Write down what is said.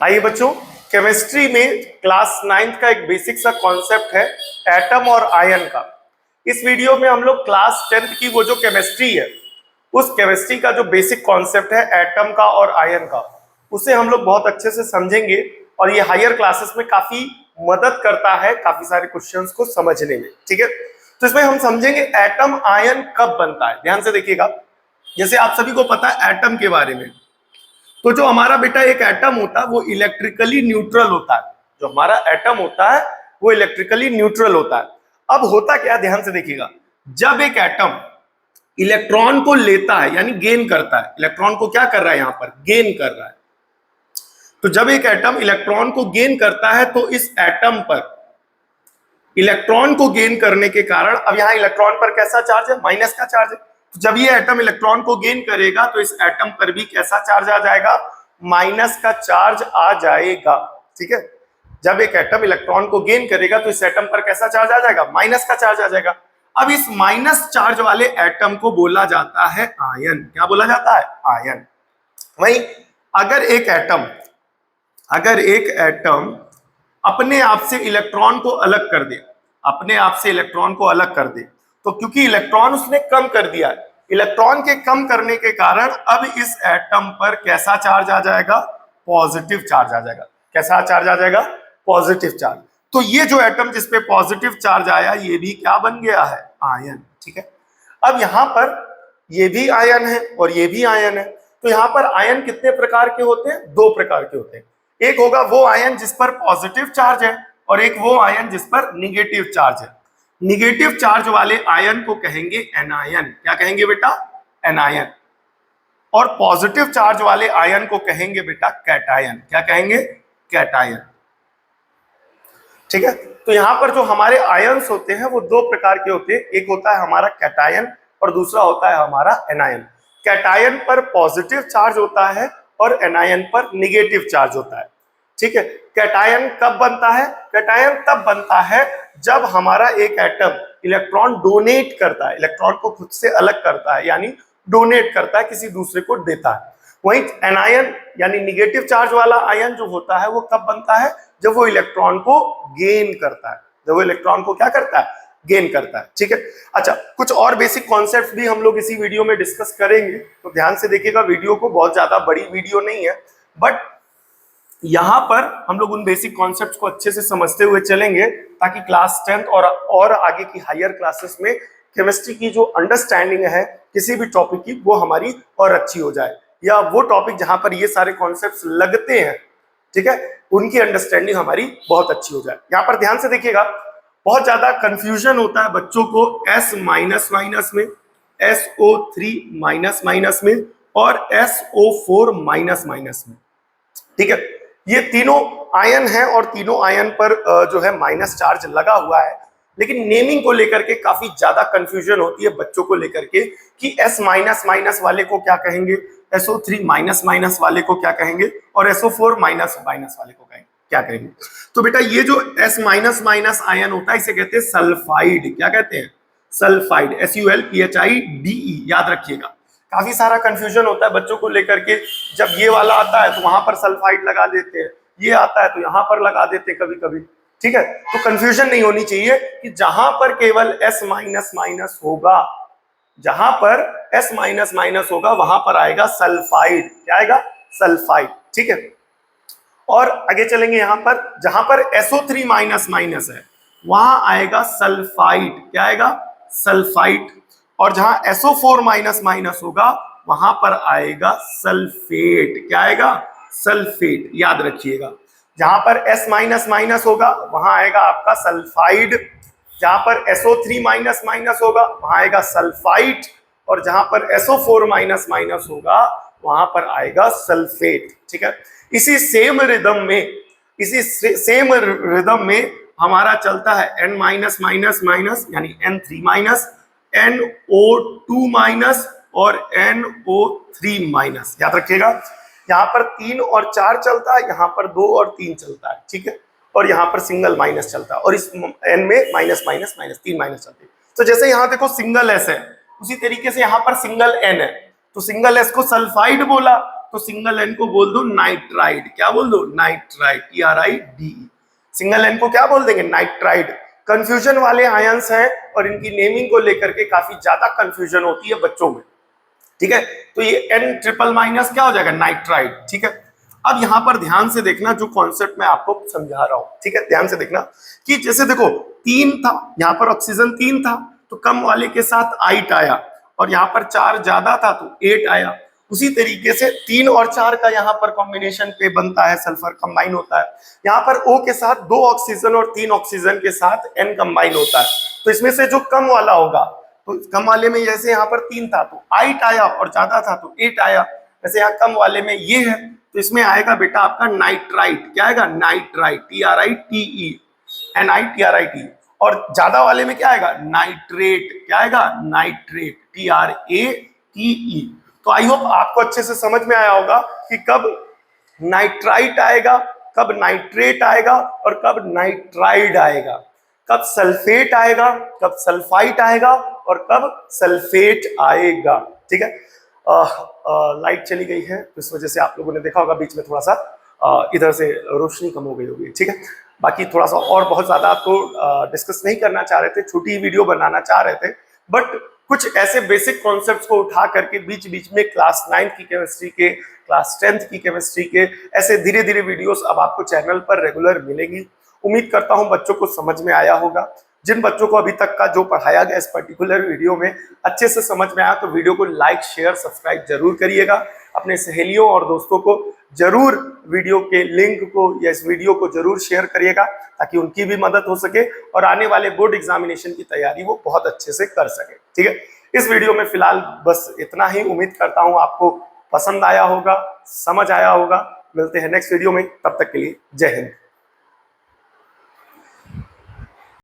आइए बच्चों, केमिस्ट्री में क्लास 9th का एक बेसिक सा कॉन्सेप्ट है एटम और आयन का। इस वीडियो में हम लोग क्लास 10th की वो जो केमिस्ट्री है उस केमिस्ट्री का जो बेसिक कॉन्सेप्ट है एटम का और आयन का, उसे हम लोग बहुत अच्छे से समझेंगे और ये हायर क्लासेस में काफी मदद करता है काफी सारे क्वेश्चंस को समझने में। ठीक है, तो इसमें हम समझेंगे एटम आयन कब बनता है। ध्यान से देखिएगा, जैसे आप सभी को पता है एटम के बारे में, तो जो हमारा बेटा एक एटम होता है वो इलेक्ट्रिकली न्यूट्रल होता है। जो हमारा एटम होता है वो इलेक्ट्रिकली न्यूट्रल होता है। अब होता क्या, ध्यान से देखिएगा, जब एक एटम इलेक्ट्रॉन को लेता है यानी गेन करता है, इलेक्ट्रॉन को क्या कर रहा है, यहां पर गेन कर रहा है। तो जब एक एटम इलेक्ट्रॉन को गेन करता है तो इस एटम पर इलेक्ट्रॉन को गेन करने के कारण, अब यहां इलेक्ट्रॉन पर कैसा चार्ज है, माइनस का चार्ज है। तो जब ये एटम इलेक्ट्रॉन को गेन करेगा तो इस एटम पर भी कैसा चार्ज आ जाएगा, माइनस का चार्ज आ जाएगा। ठीक है, जब एक एटम इलेक्ट्रॉन को गेन करेगा तो इस एटम पर कैसा चार्ज आ जाएगा, माइनस का चार्ज आ जाएगा। अब इस माइनस चार्ज वाले एटम को बोला जाता है आयन। क्या बोला जाता है, आयन। वहीं अगर एक एटम अपने आप से इलेक्ट्रॉन को अलग कर दे, अपने आप से इलेक्ट्रॉन को अलग कर दे, तो क्योंकि इलेक्ट्रॉन उसने कम कर दिया है, इलेक्ट्रॉन के कम करने के कारण अब इस एटम पर कैसा चार्ज आ जाएगा, पॉजिटिव चार्ज आ जाएगा। कैसा चार्ज आ जाएगा, पॉजिटिव चार्ज। तो ये जो एटम जिसपे पॉजिटिव चार्ज आया ये भी क्या बन गया है, आयन। ठीक है, अब यहां पर ये भी आयन है और ये भी आयन है। तो यहां पर आयन कितने प्रकार के होते हैं, दो प्रकार के होते हैं। एक होगा वो आयन जिस पर पॉजिटिव चार्ज है और एक वो आयन जिस पर निगेटिव चार्ज है। निगेटिव चार्ज वाले आयन को कहेंगे एनायन। क्या कहेंगे बेटा, एनायन। और पॉजिटिव चार्ज वाले आयन को कहेंगे बेटा कैटायन। क्या कहेंगे, कैटायन। ठीक है, तो यहां पर जो हमारे आयन्स होते हैं वो दो प्रकार के होते हैं। एक होता है हमारा कैटायन और दूसरा होता है हमारा एनायन। कैटायन पर पॉजिटिव चार्ज होता है और एनायन पर निगेटिव चार्ज होता है। ठीक है, कैटायन कब बनता है, कैटायन तब बनता है जब हमारा एक एटम इलेक्ट्रॉन डोनेट करता है, इलेक्ट्रॉन को खुद से अलग करता है, यानी डोनेट करता है, किसी दूसरे को देता है। वहीं एनायन यानी निगेटिव चार्ज वाला आयन जो होता है वो कब बनता है, जब वो इलेक्ट्रॉन को गेन करता है, जब वो इलेक्ट्रॉन को क्या करता है, गेन करता है। ठीक है, अच्छा, कुछ और बेसिक कॉन्सेप्ट भी हम लोग इसी वीडियो में डिस्कस करेंगे, तो ध्यान से देखिएगा। वीडियो को बहुत ज्यादा बड़ी वीडियो नहीं है, बट यहां पर हम लोग उन बेसिक कॉन्सेप्ट्स को अच्छे से समझते हुए चलेंगे ताकि क्लास 10th और आगे की हायर क्लासेस में केमिस्ट्री की जो अंडरस्टैंडिंग है किसी भी टॉपिक की वो हमारी और अच्छी हो जाए, या वो टॉपिक जहां पर ये सारे कॉन्सेप्ट्स लगते हैं, ठीक है, उनकी अंडरस्टैंडिंग हमारी बहुत अच्छी हो जाए। यहाँ पर ध्यान से देखिएगा, बहुत ज्यादा कंफ्यूजन होता है बच्चों को S माइनस माइनस में, SO3 माइनस माइनस में और SO4 माइनस माइनस में। ठीक है, ये तीनों आयन हैं और तीनों आयन पर जो है माइनस चार्ज लगा हुआ है, लेकिन नेमिंग को लेकर के काफी ज्यादा कंफ्यूजन होती है बच्चों को लेकर के कि S माइनस माइनस वाले को क्या कहेंगे, SO3 माइनस माइनस वाले को क्या कहेंगे और SO4 माइनस माइनस वाले को कहेंगे क्या कहेंगे। तो बेटा ये जो S माइनस माइनस आयन होता है इसे कहते हैं सल्फाइड। क्या कहते हैं, सल्फाइड। SULPHIDE, याद रखिएगा। काफी सारा कंफ्यूजन होता है बच्चों को लेकर के, जब ये वाला आता है तो वहां पर सल्फाइड लगा देते हैं, ये आता है तो यहां पर लगा देते हैं कभी कभी। ठीक है, तो कंफ्यूजन नहीं होनी चाहिए कि जहां पर केवल S माइनस माइनस होगा, जहां पर S माइनस माइनस होगा वहां पर आएगा सल्फाइड। क्या आएगा, सल्फाइड। ठीक है, और आगे चलेंगे, यहां पर जहां पर SO3 माइनस माइनस है वहां आएगा सल्फाइड। क्या आएगा, सल्फाइड। और जहां SO4 माइनस माइनस होगा वहां पर आएगा सल्फेट। क्या आएगा, सल्फेट। याद रखिएगा, जहां पर S माइनस माइनस होगा वहां आएगा आपका सल्फाइड, जहां पर SO3 माइनस माइनस होगा वहां आएगा सल्फाइट, और जहां पर SO4 माइनस माइनस होगा वहां पर आएगा सल्फेट। ठीक है, इसी सेम रिदम में हमारा चलता है N माइनस माइनस माइनस यानी N3 माइनस, NO2 माइनस और NO3 माइनस। याद रखिएगा, यहाँ पर 3 और 4 चलता है, यहाँ पर 2 और 3 चलता है। ठीक है, और यहाँ पर सिंगल माइनस चलता है, और इस N में माइनस माइनस माइनस 3 माइनस चलते हैं। तो जैसे यहाँ देखो सिंगल S है, उसी तरीके से यहाँ पर सिंगल N है, तो सिंगल एस को सल्फाइड बोला, तो सिंगल एन को बोल दो नाइट्राइड। क्या बोल दो? Nitride, TRIDE। सिंगल एन को क्या बोल देंगे? नाइट्राइड। कंफ्यूजन वाले आयंस हैं और इनकी नेमिंग को लेकर के काफी ज्यादा कंफ्यूजन होती है बच्चों में, ठीक है। तो ये N ट्रिपल माइनस क्या हो जाएगा? नाइट्राइड, ठीक है। अब यहां पर ध्यान से देखना जो कॉन्सेप्ट मैं आपको समझा रहा हूं, ठीक है। ध्यान से देखना कि जैसे देखो 3 था, यहां पर ऑक्सीजन 3 था तो कम वाले के साथ 8 आया, और यहां पर 4 ज्यादा था तो 8 आया। उसी तरीके से 3 और 4 का यहाँ पर कॉम्बिनेशन पे बनता है, सल्फर कंबाइन होता है। यहाँ पर O के साथ 2 ऑक्सीजन और 3 ऑक्सीजन के साथ N कंबाइन होता है। तो इसमें से जो कम वाला होगा, तो कम वाले में जैसे यहाँ पर 3 था तो 8 आया, और ज्यादा था तो 8 आया। जैसे यहाँ कम वाले में ये है तो इसमें आएगा बेटा आपका नाइट्राइट। क्या आएगा? Nitrite, TRITE, NITRIT। और ज्यादा वाले में क्या आएगा? नाइट्रेट। क्या आएगा? Nitrate, TRATE। तो आई होप आपको अच्छे से समझ में आया होगा कि कब नाइट्राइट आएगा, कब नाइट्रेट आएगा, और कब नाइट्राइड आएगा, कब सल्फेट आएगा, कब सल्फाइट आएगा, और कब सल्फेट आएगा, ठीक है। लाइट चली गई है तो इस वजह से आप लोगों ने देखा होगा बीच में थोड़ा सा इधर से रोशनी कम हो गई होगी, ठीक है। बाकी थोड़ा सा और बहुत ज्यादा आपको डिस्कस नहीं करना चाह रहे थे, छोटी वीडियो बनाना चाह रहे थे, बट कुछ ऐसे बेसिक कॉन्सेप्ट्स को उठा करके बीच बीच में क्लास 9 की केमिस्ट्री के, क्लास 10th की केमिस्ट्री के, ऐसे धीरे धीरे वीडियोस अब आपको चैनल पर रेगुलर मिलेंगी। उम्मीद करता हूं बच्चों को समझ में आया होगा। जिन बच्चों को अभी तक का जो पढ़ाया गया इस पर्टिकुलर वीडियो में अच्छे से समझ में आया तो वीडियो को लाइक, शेयर, सब्सक्राइब जरूर करिएगा। अपने सहेलियों और दोस्तों को जरूर वीडियो के लिंक को या इस वीडियो को जरूर शेयर करिएगा ताकि उनकी भी मदद हो सके और आने वाले बोर्ड एग्जामिनेशन की तैयारी वो बहुत अच्छे से कर सके, ठीक है। इस वीडियो में फिलहाल बस इतना ही। उम्मीद करता हूं आपको पसंद आया होगा, समझ आया होगा। मिलते हैं नेक्स्ट वीडियो में, तब तक के लिए जय हिंद।